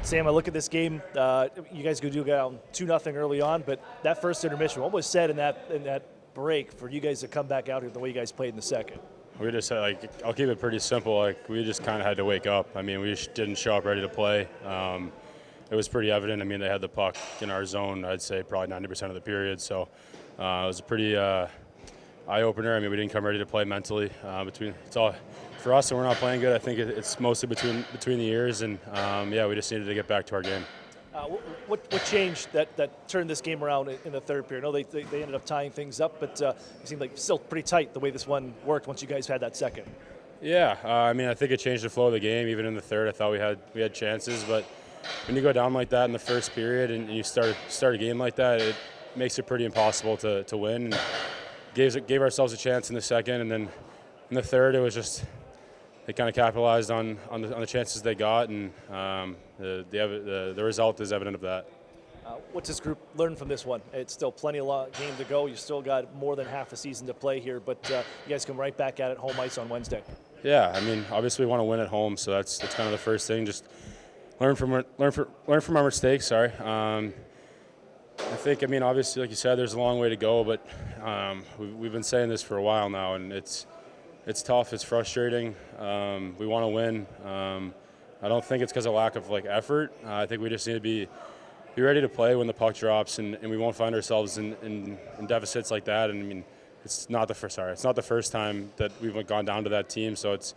Sam, I look at this game. You guys go down 2-0 early on, but that first intermission, what was said in that break for you guys to come back out here the way you guys played in the second? We just I'll keep it pretty simple. We just kind of had to wake up. I mean, we just didn't show up ready to play. It was pretty evident. I mean, they had the puck in our zone, I'd say probably 90% of the period. So it was a pretty eye-opener. I mean, we didn't come ready to play mentally. It's all for us, and we're not playing good. I think it's mostly between the ears, and we just needed to get back to our game. What changed that turned this game around in the third period? I know they ended up tying things up, but it seemed like still pretty tight the way this one worked once you guys had that second. Yeah, I mean, I think it changed the flow of the game. Even in the third, I thought we had chances, but when you go down like that in the first period and you start a game like that, it makes it pretty impossible to win. And gave ourselves a chance in the second, and then in the third, it was just they kind of capitalized on the chances they got, and the result is evident of that. What's this group learned from this one? It's still plenty of game to go. You still got more than half a season to play here, but you guys come right back at it home ice on Wednesday. Yeah, I mean, obviously we want to win at home, so that's kind of the first thing. Just learn from our mistakes. Sorry. I think, I mean, obviously, like you said, there's a long way to go, but we've been saying this for a while now, and it's tough. It's frustrating. We want to win. I don't think it's because of lack of effort. I think we just need to be ready to play when the puck drops, and we won't find ourselves in deficits like that. And I mean, it's not the first time that we've gone down to that team. So it's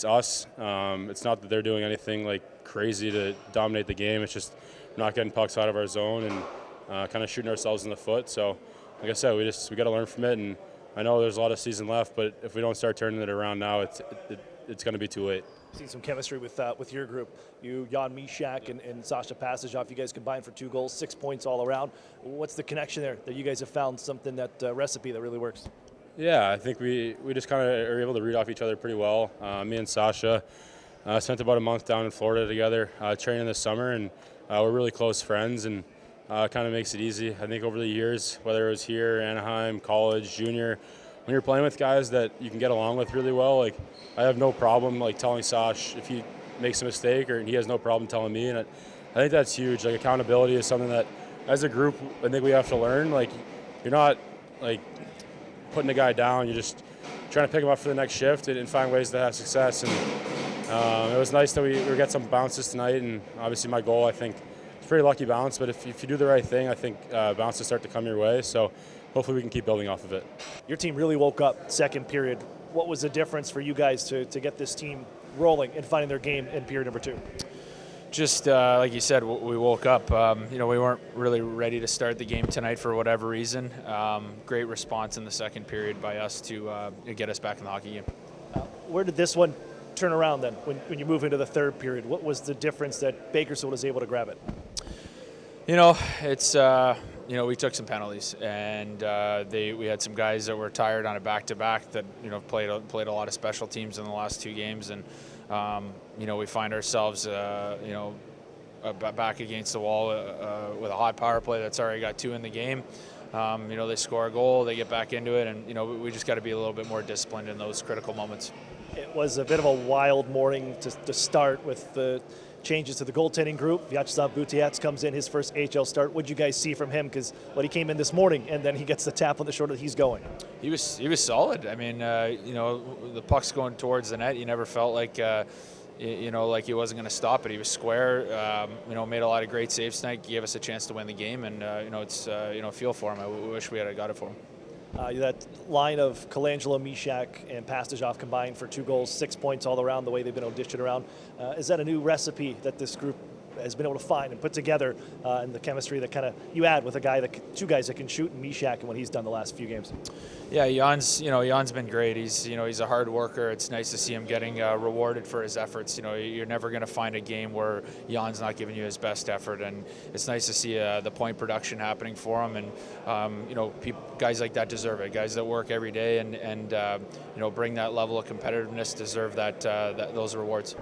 us. It's not that they're doing anything crazy to dominate the game. It's just not getting pucks out of our zone and kind of shooting ourselves in the foot. So, like I said, we got to learn from it. And I know there's a lot of season left, but if we don't start turning it around now, it's going to be too late. Seen some chemistry with your group. You, Jan Mysak, and Sasha Passagov, you guys combined for 2 goals, 6 points all around. What's the connection there that you guys have found something that recipe that really works? Yeah, I think we just kind of are able to read off each other pretty well. Me and Sasha spent about a month down in Florida together training this summer, and we're really close friends, and kind of makes it easy. I think over the years, whether it was here, Anaheim, college, junior, when you're playing with guys that you can get along with really well, I have no problem telling Sash if he makes a mistake, or he has no problem telling me, and I think that's huge. Accountability is something that, as a group, I think we have to learn. You're not putting a guy down. You're just trying to pick him up for the next shift and find ways to have success. And it was nice that we get some bounces tonight, and obviously my goal, I think, it's a pretty lucky bounce, but if you do the right thing, I think bounces start to come your way. So hopefully we can keep building off of it. Your team really woke up second period. What was the difference for you guys to get this team rolling and finding their game in period number 2? Just like you said, we woke up. We weren't really ready to start the game tonight for whatever reason. Great response in the second period by us to get us back in the hockey game. Where did this one turn around then when you move into the third period? What was the difference that Bakersfield was able to grab it? It's we took some penalties, and we had some guys that were tired on a back-to-back that played a lot of special teams in the last 2 games, and we find ourselves back against the wall with a hot power play that's already got 2 in the game. They score a goal, they get back into it, and we just got to be a little bit more disciplined in those critical moments. It was a bit of a wild morning to start with the changes to the goaltending group. Vyacheslav Butiats comes in, his first AHL start. What did you guys see from him? Because he came in this morning, and then he gets the tap on the shoulder. He's going. He was solid. I mean, the puck's going towards the net. You never felt like he wasn't going to stop it. He was square. Made a lot of great saves tonight. Gave us a chance to win the game, and it's feel for him. I wish we had got it for him. That line of Colangelo, Mysak, and Passagov combined for 2 goals, 6 points all around, the way they've been able to dish it around. Is that a new recipe that this group has been able to find and put together, and the chemistry that kind of you add with 2 guys that can shoot, and Mysak and what he's done the last few games? Yeah, Jan's been great. He's a hard worker. It's nice to see him getting rewarded for his efforts. You're never going to find a game where Jan's not giving you his best effort, and it's nice to see the point production happening for him. And guys like that deserve it. Guys that work every day and bring that level of competitiveness deserve those rewards.